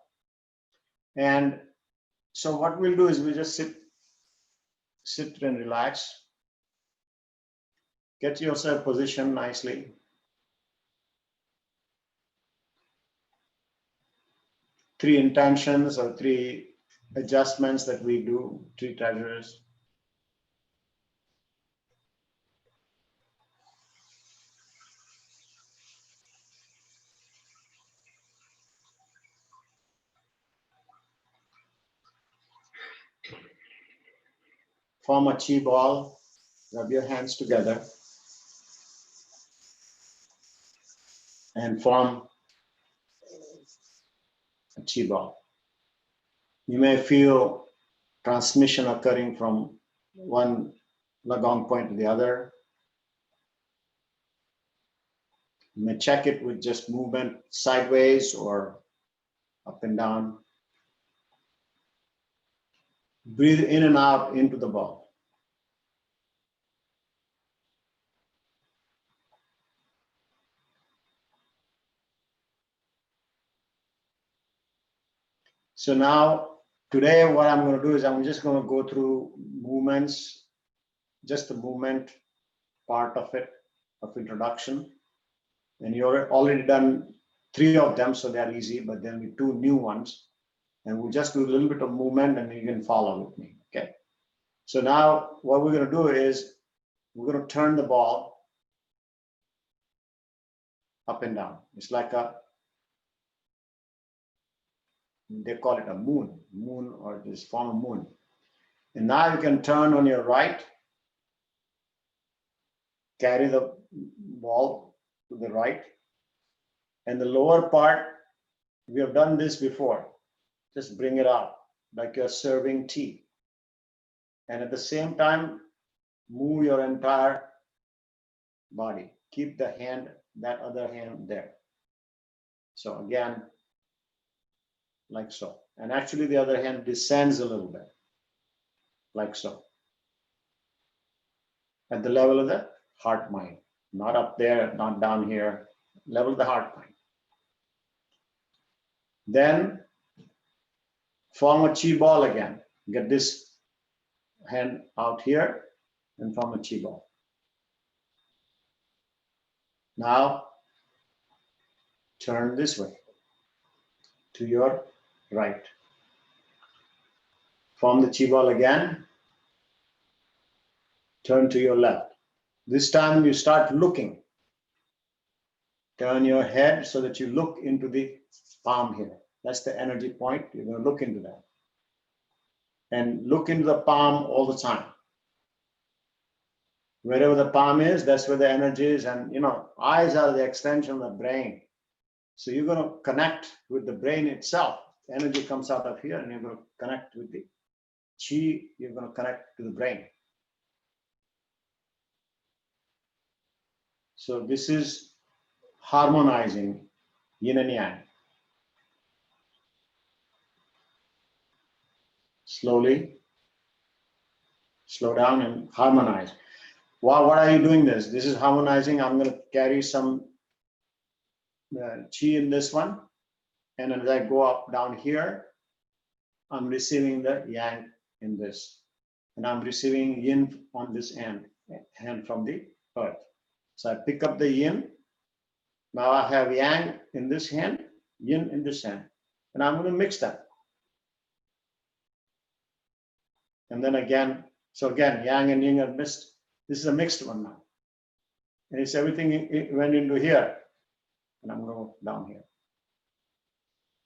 And so what we'll do is we'll just sit and relax. Get yourself positioned nicely. Three intentions or 3 adjustments that we do, 3 treasures. form a chi ball. Rub your hands together and form a chi ball. You may feel transmission occurring from one lagong point to the other. You may check it with just movement sideways or up and down. Breathe in and out into the ball. So now, today what I'm going to do is I'm just going to go through movements, just the movement part of it, of introduction. And you've already done 3 of them, so they're easy, but then we 2 new ones. And we'll just do a little bit of movement and you can follow with me, okay? So now what we're going to do is we're going to turn the ball up and down. It's like they call it a moon or this form of moon. And now you can turn on your right, carry the ball to the right. And the lower part, we have done this before. Just bring it out like you're serving tea. And at the same time, move your entire body. Keep the hand, that other hand there. So again, like so. And actually the other hand descends a little bit, like so. At the level of the heart mind, not up there, not down here, level of the heart mind. Then form a chi ball again. Get this hand out here and form a chi ball. Now turn this way to your right. Form the chi ball again. Turn to your left. This time you start looking. Turn your head so that you look into the palm here. That's the energy point. You're going to look into that. And look into the palm all the time. Wherever the palm is, that's where the energy is. And you know, eyes are the extension of the brain. So you're going to connect with the brain itself. The energy comes out of here and you're going to connect with the chi. You're going to connect to the brain. So this is harmonizing yin and yang. Slowly, slow down and harmonize. Wow, what are you doing this? This is harmonizing. I'm going to carry some chi in this one. And as I go up down here, I'm receiving the yang in this. And I'm receiving yin on this hand from the earth. So I pick up the yin. Now I have yang in this hand, yin in this hand. And I'm going to mix them. And then again, so again, yang and yin are mixed. This is a mixed one now. And it's everything it went into here. And I'm going to go down here.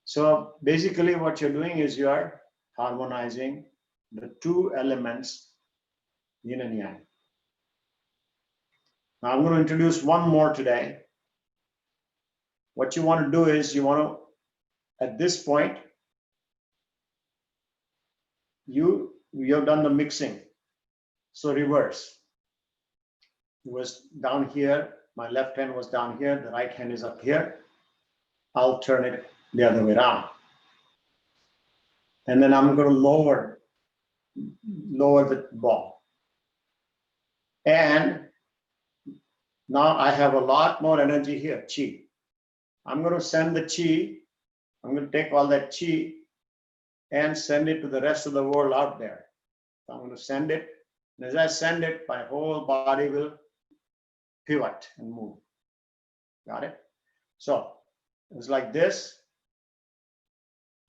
So basically what you're doing is you are harmonizing the 2 elements, yin and yang. Now I'm going to introduce one more today. What you want to do is you want to, at this point, you have done the mixing. So reverse. It was down here. My left hand was down here. The right hand is up here. I'll turn it the other way around. And then I'm going to lower the ball. And now I have a lot more energy here, chi. I'm going to send the chi. I'm going to take all that chi and send it to the rest of the world out there. So I'm going to send it. And as I send it, my whole body will pivot and move. Got it? So it's like this.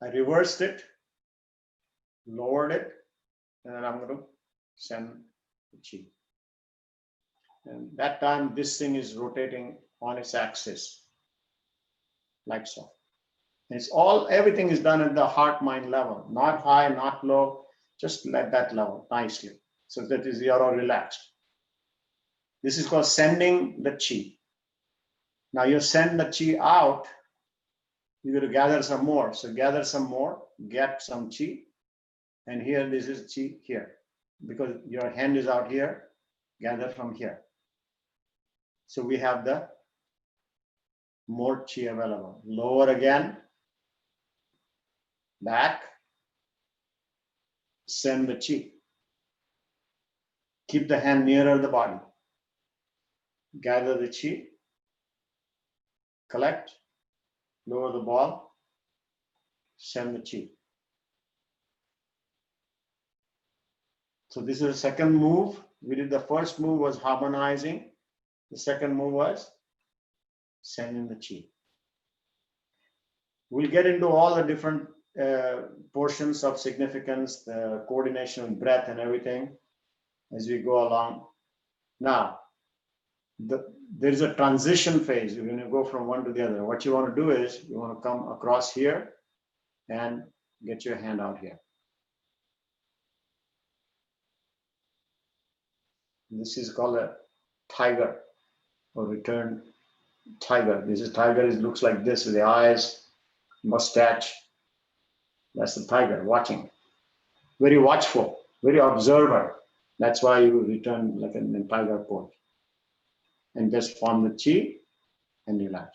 I reversed it, lowered it, and then I'm going to send the chi. And that time, this thing is rotating on its axis, like so. And everything is done at the heart-mind level, not high, not low, just at that level, nicely. so that is you are all relaxed. This is called sending the chi. Now you send the chi out, you're going to gather some more. So gather some more, get some chi. And here, this is chi here. Because your hand is out here, gather from here. So we have the more chi available. Lower again, back, send the chi. Keep the hand nearer the body. Gather the chi, collect, lower the ball, send the chi. So this is the second move. We did the first move was harmonizing. The second move was sending the chi. We'll get into all the different portions of significance, the coordination of breath and everything as we go along. Now, there's a transition phase. You're going to go from one to the other. What you want to do is you want to come across here and get your hand out here. This is called a tiger or return tiger. This is tiger. It looks like this with the eyes, mustache. That's the tiger watching. Very watchful, very observer. That's why you return like a tiger pose. And just form the chi and relax.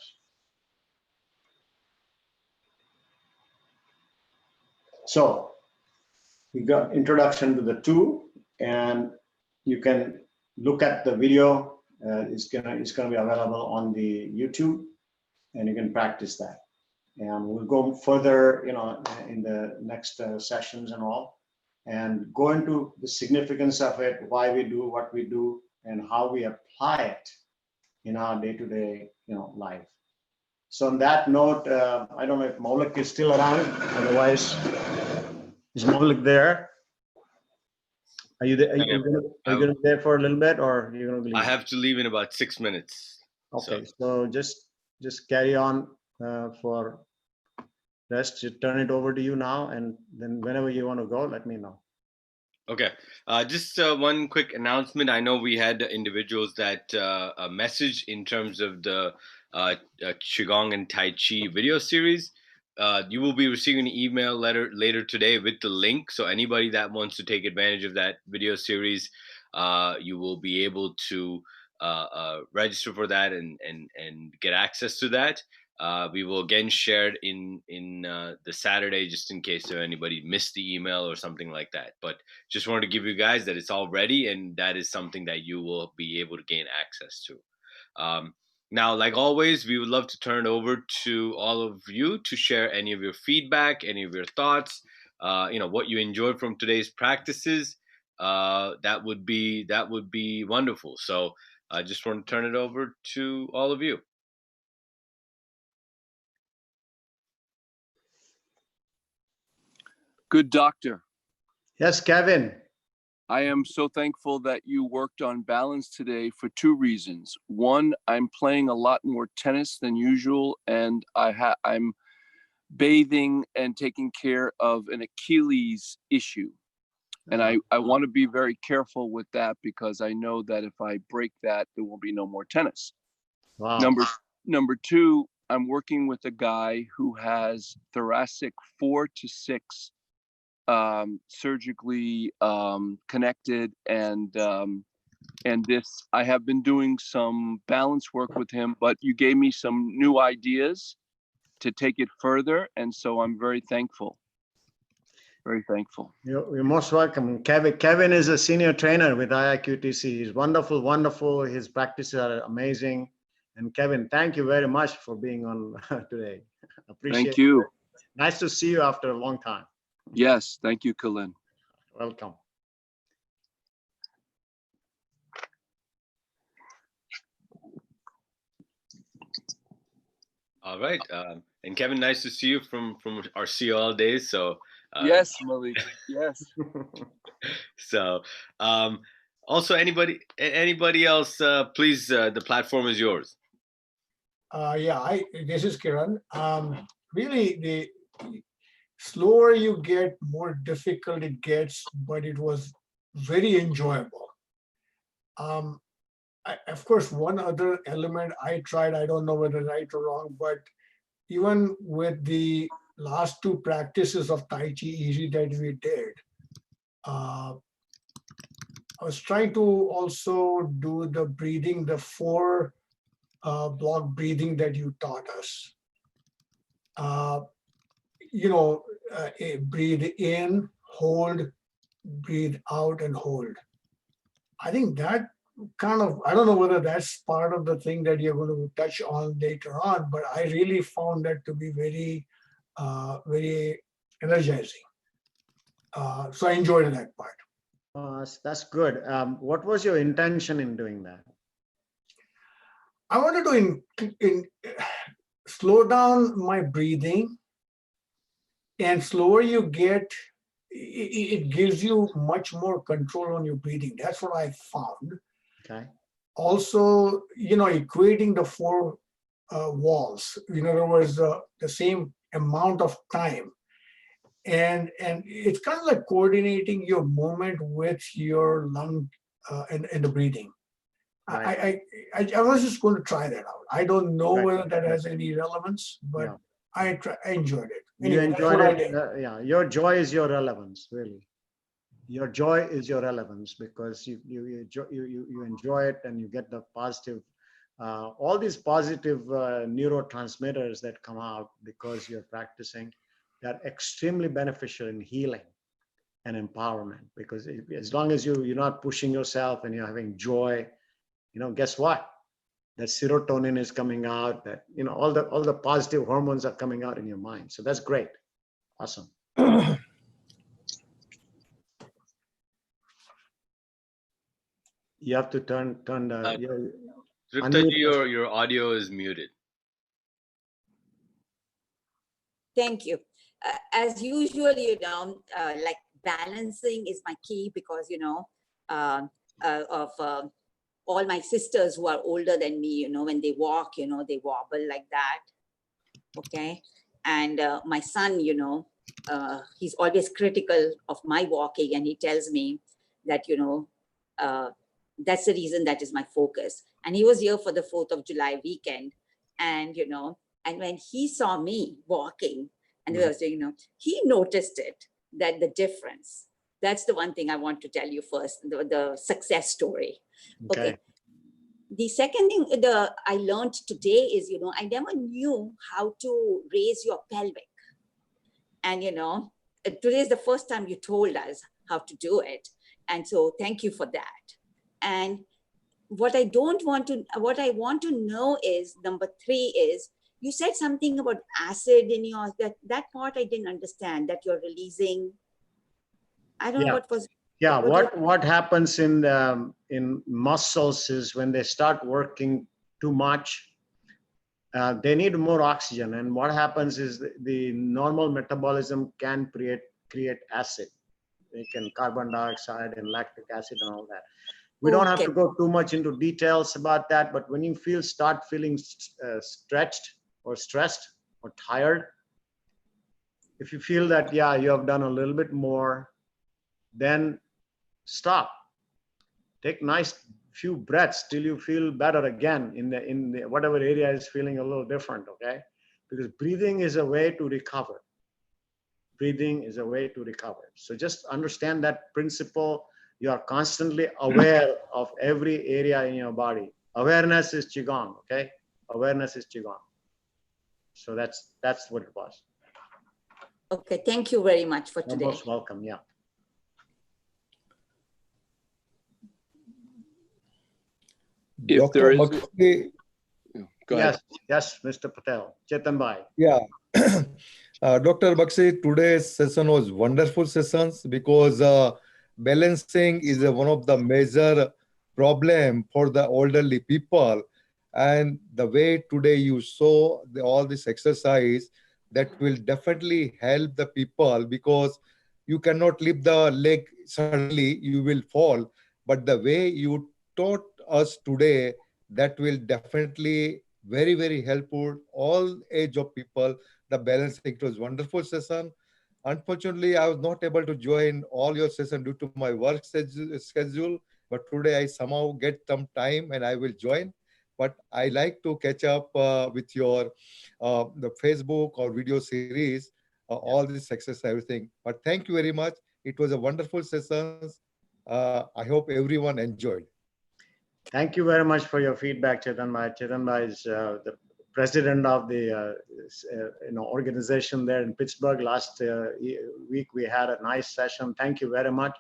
So we got introduction to the two, and you can look at the video. It's gonna be available on the YouTube, and you can practice that. And we'll go further, in the next sessions and all, and go into the significance of it, why we do what we do, and how we apply it in our day-to-day, life. So on that note, I don't know if Maulik is still around. Otherwise, is Maulik there? Are you there? Are you going to be there for a little bit, or are you going to leave? I have to leave in about 6 minutes. Okay, so just carry on for rest. Just turn it over to you now, and then whenever you want to go, let me know. Okay, just one quick announcement. I know we had individuals that message in terms of the Qigong and Tai Chi video series. You will be receiving an email letter later today with the link. So anybody that wants to take advantage of that video series, you will be able to register for that and get access to that. We will again share it in the Saturday, just in case anybody missed the email or something like that. But just wanted to give you guys that it's all ready, and that is something that you will be able to gain access to. Now, like always, we would love to turn it over to all of you to share any of your feedback, any of your thoughts, what you enjoyed from today's practices. That would be wonderful. So I just want to turn it over to all of you. Good doctor. Yes, Kevin. I am so thankful that you worked on balance today for two reasons. One, I'm playing a lot more tennis than usual, and I'm bathing and taking care of an Achilles issue. And I want to be very careful with that, because I know that if I break that, there will be no more tennis. Wow. Number two, I'm working with a guy who has thoracic 4 to 6 surgically connected, and this, I have been doing some balance work with him, but you gave me some new ideas to take it further, and so I'm very thankful. Very thankful. You're most welcome. Kevin is a senior trainer with IIQTC. He's wonderful. His practices are amazing. And Kevin, thank you very much for being on today. Appreciate it. Thank you. Nice to see you after a long time. Yes, thank you, Kalin. Welcome. All right, and Kevin, nice to see you from our COL days. So yes, Malik. Yes. So also anybody else, please, the platform is yours. Yeah, this is Kiran. Really, the slower you get, more difficult it gets, but it was very enjoyable. Of course, one other element I tried, I don't know whether right or wrong, but even with the last two practices of Tai Chi Easy that we did, I was trying to also do the breathing, the four block breathing that you taught us. Breathe in, hold, breathe out, and hold. I think that kind of, I don't know whether that's part of the thing that you're going to touch on later on, but I really found that to be very, very energizing. So I enjoyed that part. That's good. What was your intention in doing that? I wanted to slow down my breathing, and slower you get, it gives you much more control on your breathing. That's what I found. Okay. Also, equating the four walls, in other words, the same amount of time. And it's kind of like coordinating your movement with your lung and the breathing. Right. I was just going to try that out. I don't know Right. whether that has any relevance, but Yeah. I enjoyed it. You Anyway, that's enjoyed what I it. did. Yeah. Your joy is your relevance, really. Your joy is your relevance because you enjoy it and you get the positive, all these positive neurotransmitters that come out because you're practicing. They're extremely beneficial in healing and empowerment, because as long as you're not pushing yourself and you're having joy, guess what? That serotonin is coming out, that, all the positive hormones are coming out in your mind. So that's great. Awesome. You have to turn the, Triptaji, your audio is muted. Thank you. As usual, like balancing is my key because, of all my sisters who are older than me, when they walk, they wobble like that. Okay. And my son, he's always critical of my walking, and he tells me that, that's the reason that is my focus. And he was here for the 4th of July weekend. And, and when he saw me walking and we were saying, he noticed it, that the difference. That's the one thing I want to tell you first, the success story. Okay. The second thing I learned today is, I never knew how to raise your pelvic. And, today is the first time you told us how to do it. And so thank you for that. And what I want to know is, number 3 is, you said something about acid in yours, that part I didn't understand, that you're releasing. I don't know what was. Yeah, what happens in muscles is when they start working too much, they need more oxygen. And what happens is the normal metabolism can create acid. It can carbon dioxide and lactic acid and all that. We don't have to go too much into details about that, but when you start feeling stretched or stressed or tired, if you feel that, yeah, you have done a little bit more, then stop. Take nice few breaths till you feel better again in the whatever area is feeling a little different, okay? Because breathing is a way to recover. Breathing is a way to recover. So just understand that principle. You are constantly aware of every area in your body. Awareness is Qigong, okay? Awareness is Qigong. So that's what it was. Okay, thank you very much for today. You're most welcome, yeah. If there is, go ahead. Yes, Mr. Patel, Chetan Bhai. Yeah, Dr. Bakshi, today's session was wonderful sessions because balancing is one of the major problem for the elderly people. And the way today you show all this exercise, that will definitely help the people, because you cannot lift the leg suddenly, you will fall. But the way you taught us today, that will definitely very, very helpful all age of people. The balancing, it was wonderful session. Unfortunately, I was not able to join all your session due to my work schedule. But today I somehow get some time and I will join. But I like to catch up with your the Facebook or video series, all this success, everything. But thank you very much. It was a wonderful session. I hope everyone enjoyed. Thank you very much for your feedback, Chetan Bhai. Chetan Bhai is the president of the organization there in Pittsburgh. Last week we had a nice session. Thank you very much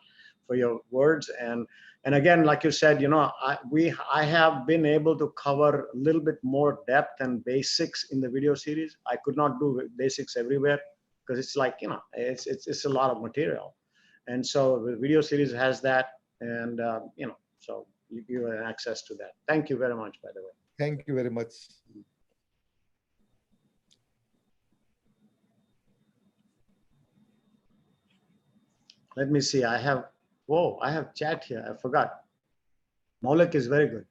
for your words. And again, like you said, I have been able to cover a little bit more depth and basics in the video series. I could not do basics everywhere because it's like, it's a lot of material. And so the video series has that, and so you have access to that. Thank you very much, by the way. Thank you very much. Let me see. I have chat here. I forgot. Maulik is very good.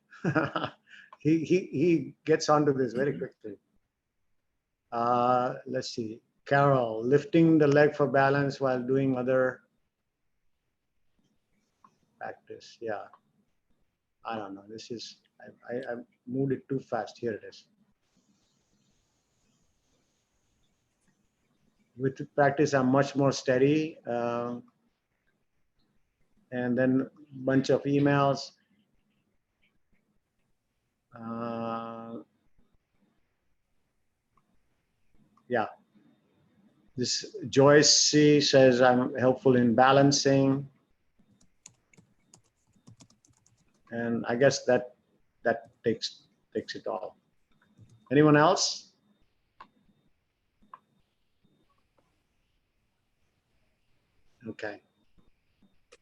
he gets onto this very quickly. Let's see. Carol, lifting the leg for balance while doing other practice. Yeah. I don't know. This is, I moved it too fast. Here it is. With practice, I'm much more steady. And then a bunch of emails. Yeah. This Joyce C says I'm helpful in balancing. And I guess that takes it all. Anyone else? Okay.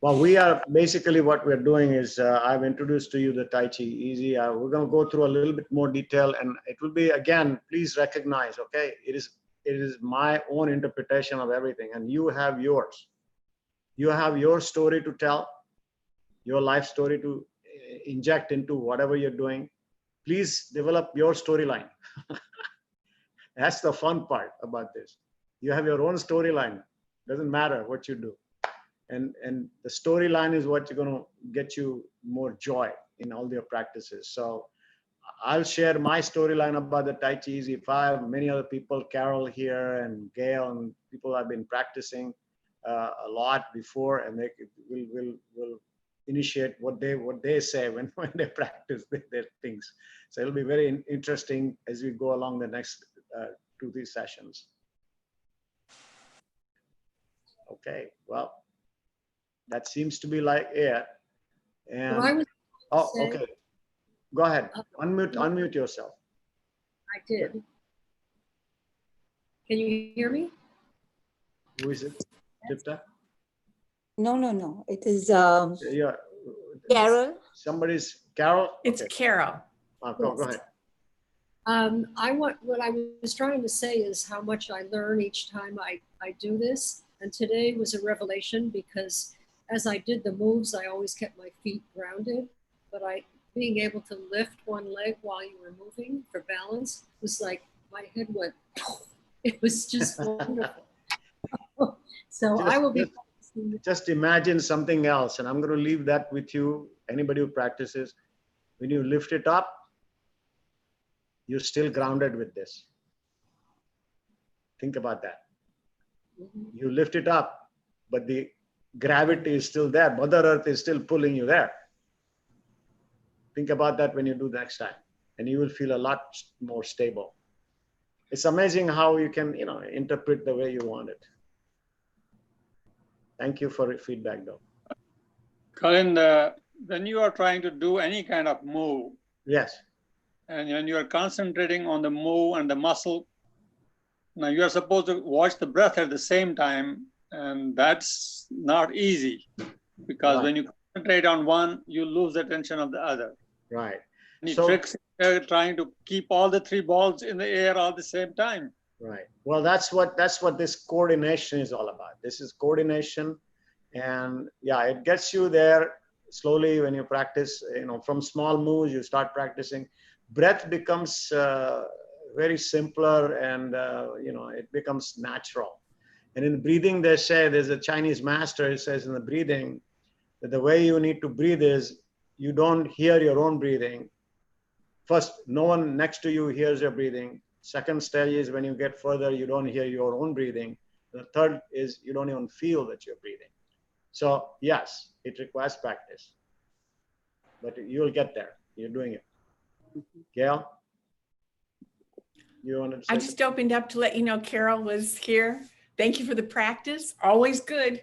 Well, we are basically what we're doing is I've introduced to you the Tai Chi Easy. We're going to go through a little bit more detail, and it will be, again, please recognize, okay, it is my own interpretation of everything, and you have yours. You have your story to tell, your life story to inject into whatever you're doing. Please develop your storyline. That's the fun part about this. You have your own storyline. Doesn't matter what you do. And the storyline is what's going to get you more joy in all your practices. So I'll share my storyline about the Tai Chi Easy 5. Many other people, Carol here and Gail, and people have been practicing a lot before, and they will initiate what they say when they practice their things. So it'll be very interesting as we go along the next 2-3 sessions. Okay, well, that seems to be like it. And okay, go ahead. Unmute yourself. I did. Can you hear me? Who is it? Jipta? No. It is Yeah. Carol. Somebody's Carol. It's Okay. Carol. Go ahead. What I was trying to say is how much I learn each time I do this. And today was a revelation because as I did the moves, I always kept my feet grounded, but being able to lift one leg while you were moving for balance was like my head went, it was just wonderful. So I will be. Just imagine something else, and I'm going to leave that with you. Anybody who practices, when you lift it up, you're still grounded with this. Think about that. You lift it up, but the gravity is still there. Mother Earth is still pulling you there. Think about that when you do next time, and you will feel a lot more stable. It's amazing how you can, interpret the way you want it. Thank you for your feedback, though. Colin, when you are trying to do any kind of move, Yes. and when you are concentrating on the move and the muscle, now you are supposed to watch the breath at the same time, and that's not easy because Right. when you concentrate on one, you lose the attention of the other. Right. Any So- tricks trying to keep all the 3 balls in the air all the same time? Right. Well, that's what this coordination is all about. This is coordination, and yeah, it gets you there slowly when you practice. From small moves, you start practicing. Breath becomes very simpler, and it becomes natural. And in breathing, they say, there's a Chinese master who says in the breathing that the way you need to breathe is you don't hear your own breathing. First, no one next to you hears your breathing. Second stage is when you get further, you don't hear your own breathing. The third is you don't even feel that you're breathing. So yes, it requires practice, but you'll get there. You're doing it. Gail, you wanted to say I just opened up to let you know Carol was here. Thank you for the practice. Always good.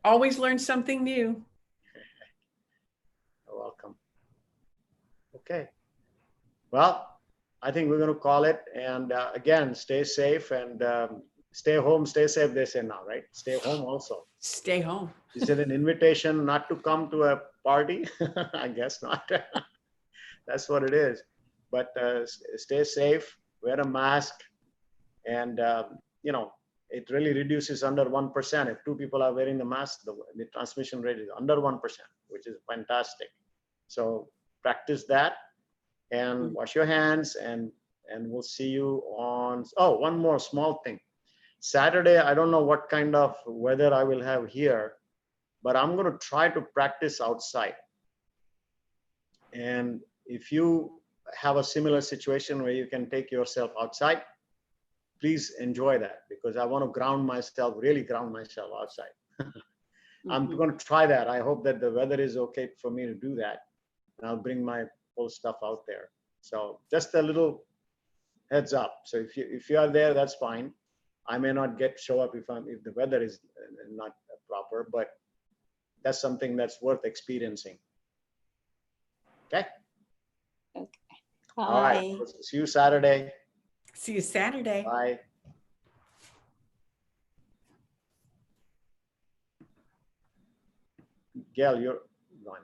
Always learn something new. You're welcome. Okay. Well, I think we're going to call it. And again, stay safe and stay home, stay safe, they say now, right? Stay home also. Stay home. Is it an invitation not to come to a party? I guess not. That's what it is. But stay safe, wear a mask, and you know, it really reduces under 1%. If 2 people are wearing the mask, the transmission rate is under 1%, which is fantastic. So practice that and wash your hands, and we'll see you on, oh, one more small thing. Saturday, I don't know what kind of weather I will have here, but I'm going to try to practice outside. And if you have a similar situation where you can take yourself outside, please enjoy that, because I want to ground myself, really ground myself outside. I'm going to try that. I hope that the weather is okay for me to do that. And I'll bring my whole stuff out there. So just a little heads up. So if you are there, that's fine. I may not show up if the weather is not proper, but that's something that's worth experiencing. Okay. Okay. All right. Bye. See you Saturday. See you Saturday. Bye. Gail, you're gone.